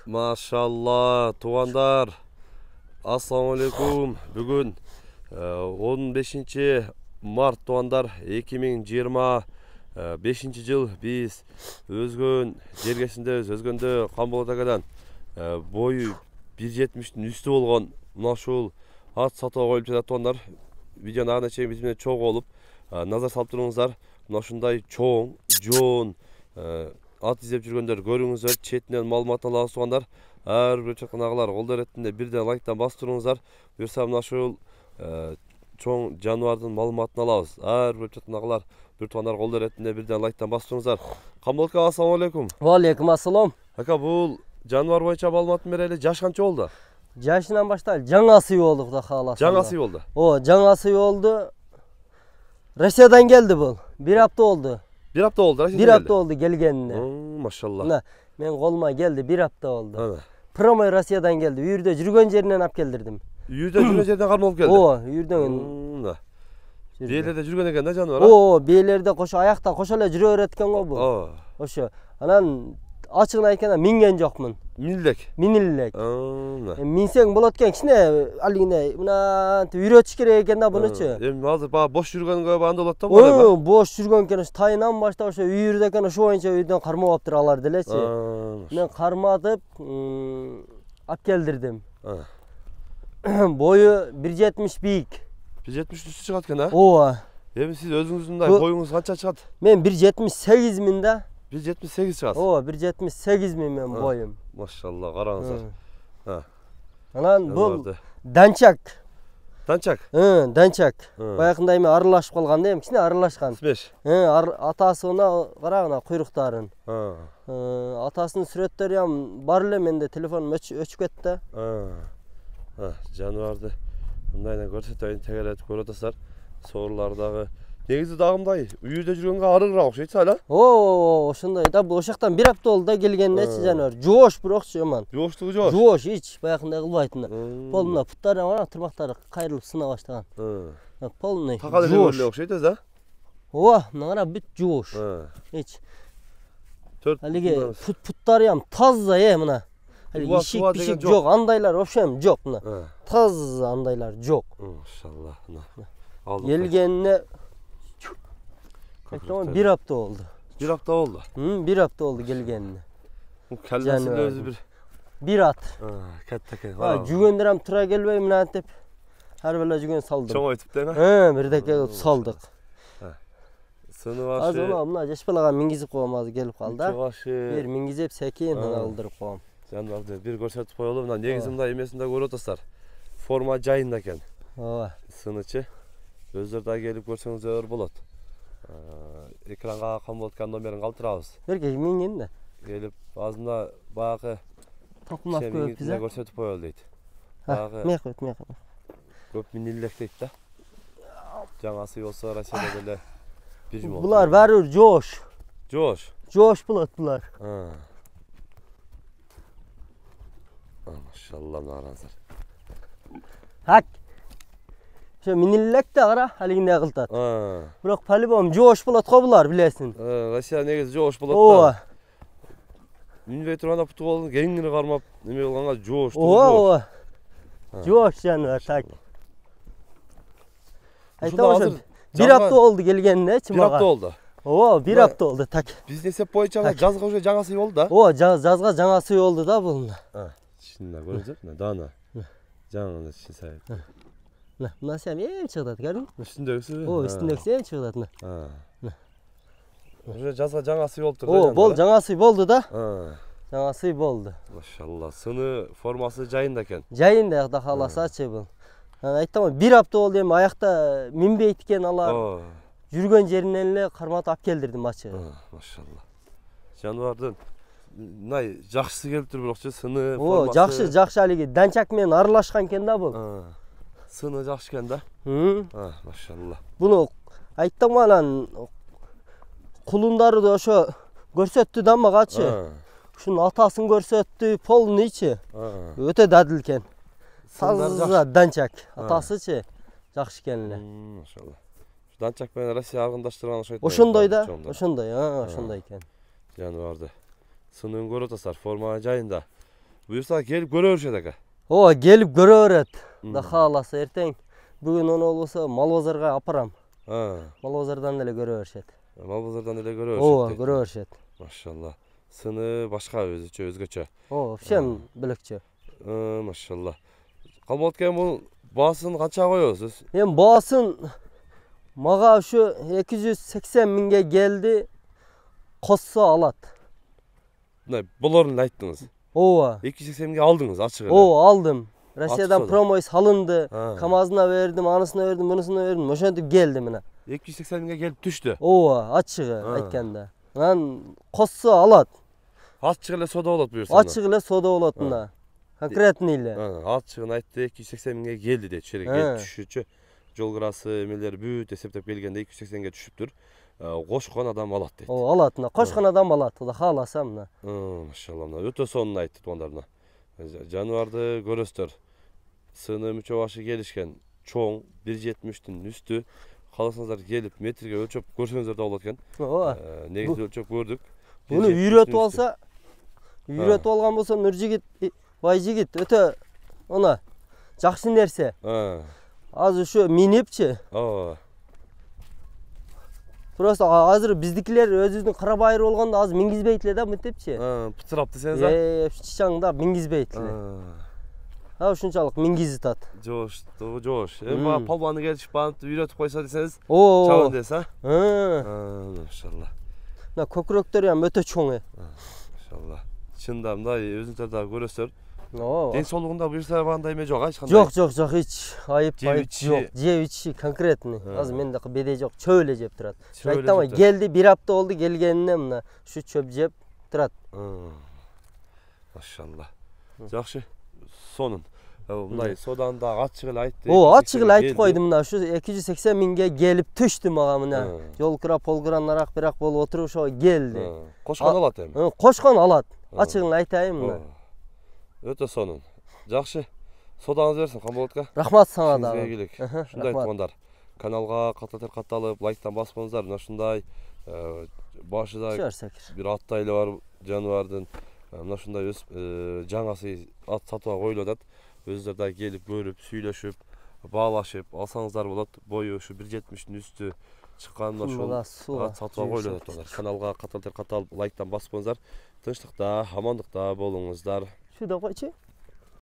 Maşallah tuğanlar. Assalamu alaikum. Bugün 15 mart tuğanlar 2025 yıl biz özgün jergesindebиз. Özgөндө Камболот агадан boyu 1.70'in üstü olgan mına şol at sata koyup жатат tuğanlar. Videonun ağına çekin bizimle çok olup nazar salып turuңуздар. Mına şunday çoğun, joğun at izlеп жүргөндөр көрүңүздөр, четинен маалымат алабыз тугандар. Ар бир чаканагылар колдо иретинде бирден лайктан басып туруңуздар. Буюрса мына ушул чоң жаныбардын маалыматын алабыз. Ар бир чаканагылар бир тугандар колдо иретинде бирден лайктан басып туруңуздар. Камболот ака, ассалам алейкум. Ва алейкум ассалам. Ака, бул жаныбар боюнча маалыматын берели. Жаш канча болду? Жашынан баштап жаңа сый болду, Кудай кааласа. Жаңа сый болду. Жаңа сый болду. Россиядан келди бул. 1 апта болду. 1 апта oldu. 1 апта oldu gelgenine. Maşallah. Men koluma geldi 1 apta oldu. Promoy Россиядан geldi. Үйүрдө жүргөн жеринен ап келдирдим. Үйүрдө жүргөн жерден кармап алып келди. Үйүрдөн. Бийлерде жүргөн экен да жаныбар. Бийлерде кошо аякта кошо эле жүрө берет экен го бул. Ошо. Анан ачыгын айтканда минген жокмун. Минилек. Минсең болот экен, кичине алигине мына үйрөтүш керек экен да бунучу. Эми азыр баа бош жүргөнгө анда болот да бул. Бош жүргөн экен, тайынан баштап ошо үйүрдө экен, ошо боюнча үйдөн кармап алып тура алар делечи. Мен карматып ап келдирдим. Бою 1.70 бийик. 1.70 үстү чыгат экен, а? Ооба. Эми сиз өзүңүздүн мындай боюңуз канча чыгат? Мен 1.78 миң да. 1.78 чыгат. 1.78 миң мен боюм. Машалла, караңыздар. Анан бул данчак. Данчак? Данчак. Баягында эми аралашып калган да, эми кичине аралашкан. Смеш. Атасы уна карагына куйруктарын. Атасынын сүрөттөрү ham бар эле, менде телефонум өчүп кетти. Жаныбарды мындайдан көрсөтөйүн, тегелетип көрүп атасыздар. Соорулардагы негизи дагымдай үйүрдө жүргөнгө арыгыраак окшойт эле. Ошондой да, бул ошоктон 1 апта болду да келгенинечи жаныбар. Жоош бирокчу жаман. Жооштугу жоош. Жоош, эч баягындай кылбайтын. Полный путтары бар, тырмактары кайрылып сына баштаган. Полный. Такал эле окшойт да? Мына кара бүт жоош. Эч. Алиги путтары ham таза, мына. Ишик бишик жок, андайлар вообще жок мына. Таза андайлар жок. Машалла. Келгенине 1 апта oldu. 1 апта oldu. 1 апта oldu келгенине. Келгенсин өзү bir at. Katta eкен. Жүгөндөр ham тура келбей мынантип ар бала жүгөн салдым. Чоң айтып да? Бирдеке салдык. Сыны башы. Азыр мына жаш балага мингизип коем, азыр келип калды. Башы. Бир мингизип секин алдырып коем. Жаныбарды бир көрсөтүп коелу. Мына негизи мындай эмесинде көрүп атасыздар. Форма жайында экен. Сынычы. Өздөрү да келип көрсөңүздөр болот. Экранга Камболотканын номерин калтырабыз. Берке минген да. Келип азында баягы токмак көп биз көрсөтүп коелу дейт. Мек көп. Көп минилек дейт да. Жаңасы болсо Россияда деле бир жум болду. Булар баары жоош. Жоош болот булар. Машалла, наразар. Хак. Şu minilekte ara haliginde kıltat. Bırak palibom жоош болот го булар, билесин. Россия негизи жоош болот да. Минбей турганда путу болду, кеңири кармап, неме болгонга жоош. Жоош жаныбар так. Айтабы 1 апта oldu келгенине, 1 апта oldu. 1 апта oldu так. Биз эсеп боюнча жазга уже жаңа сый болду да. Жазга жаңа сый болду да бул. Чынында көрүнөт, дана. Жаңа сый. Мына сем эң чыгат, көрдүң? Үстүндөгүсү. Үстүндөгүсү эң чыгат мына. Уже жазга жаңа сый болуп турду. Бол жаңа сый болду да. Жаңа сый болду. Машалла, сыны формасы жайында экен. Жайында, Кудай кааласачы бул. Айттым, 1 апта болду, эми аякта минбейт экен алар. Жүргөн жеринен эле карматып ап келдирдим ачыгы. Машалла. Жаныбардын мындай жакшысы келип тур, бирокчу сыны формасы. Жакшы алиги данчак менен аралашкан экен да бул. Сыны жакшы экен да. Машалла. Буну айттым анан кулундары да ошо көрсөттү да магачы. Ушунун атасын көрсөттү, полныйчы. Өтө дадыл экен. Таза данчак. Атасычы жакшы экен эле. Машалла. Данчак менен Россия аргындаштырган ошойт. Ошондой да, ошондой экен. Жаныбарды. Сынын көрүп атасыздар, форма жайында. Buyursa gelip görüşet aka. Ооба, келип көрө берет. Мм. Да кааласа эртең. Бүгүн ону болбосо мал базарга апарам. Ha. Мал базардан деле көрө беришет. Mal bozordan ele görüşet. Ооба, көрө беришет. Maşallah. Sını başka özgöçe. Ооба, вообще бөлекчө. Maşallah. Kalmalık ekan bu baсын kança koyuyorsunuz? Эми баасын мага ушу 280 миңге келди. Косса алат. Ne, bularını ayttınız. Ооба. 280 mingge aldınız açık ele. Ооба, алдым. Россиядан Açık промой салынды. Ha. КамАЗына бердим, анысына бердим, мунусуна бердим. Ошентип келди мына. 280 mingge gelip düştü. Ооба, ачыгы Ha. айтканда. Анан косса алат. Açık ele soda olur buyursa. Ачык эле соода болот мына. Конкретный эле. Açığını ayttı 280 mingge geldi de çeri gelip düşüşçü. Jol kırası emeleri büyüt eseptep gelgende 280'ge düşüptür. Koşkan adam alat deydi. Ооба, алат мына. Кошкон адам алат. Кудай кааласа мына. Maşallah. Öte sonunu ayttı onlarına. Januarda göröstөр. Sığını müçe başı gelişken çoğun 1.73'tün üstü. Kalasanızlar gelip metrege ölçüp görsenizer de olatken. Ооба. Negizde ölçüp gördük. Буну 1.73'tün үйрөтүп üstü. алса, үйрөтүп алган болсо Нуржигит, Байжигит өтө она жакшы нерсе. Ha. Азыр ушу минипчи. Aa. Просто азыр биздикилер өзүбүздүн кара байыр болгондо азыр мингизбейт эле да мынтипчи. Pıtırap deseniz ha. Чичаңда мингизбейт эле. Ушунчалык мингизип атат. Joş, doğru joş. Ama palvanı gelişip bana үйrötüp koysa deseniz. Ооба. Çağın dese ha. Maşallah. Мына көкүрөктөрү ham өтө чоң. Maşallah. Çındam da özüntör daha göröstөр. Ооба. Den soluğunda buyursa bana eме жок, ачкандай. Жок, жок, жок, эч айып Жеп айып ичи. жок. Жеп ичи конкретный. Азыр менде беде жок, чөп эле жеп турат. Чөп эле Айттым, жеп турат. келди, 1 апта болду келгенине мына ушу чөп жеп турат. Maşallah. Жақсы. Сонун. Мындай содан да ачык эле айтты. Ооба, ачык эле айтып койдум мына ушу 280 миңге келип түштү мага мына. Жол кыра, пол кыра нарак бирак болуп отуруп ошо келди. Кошкон алат эми. Кошкон алат. Ачыгын эле айтайын мына. Өтө сонун. Жақсы. Содаңыз берсин Камболотка. Рахмат сага Сизге дагы. ийгилик. Ушундай Рахмат. туугандар. Каналга каттатып катталып, лайктан баспаңыздар. Мына ушундай башыда Чөөрсөк. бир ат тайлы бар жаныбардын. Мына ушундай өз жаңасы ат сатууга коюлуп атат. Өздөр да келип көрүп, сүйлөшүп, баалашып алсаңыздар болот. Бою ушу 1.70'ün üstü чыккан ошол ат сатууга коюлуп атат. Каналга каттатып катталып, лайктан баспаңыздар. Тынчтыкта, амандыкта болуңуздар. Шуда койчу.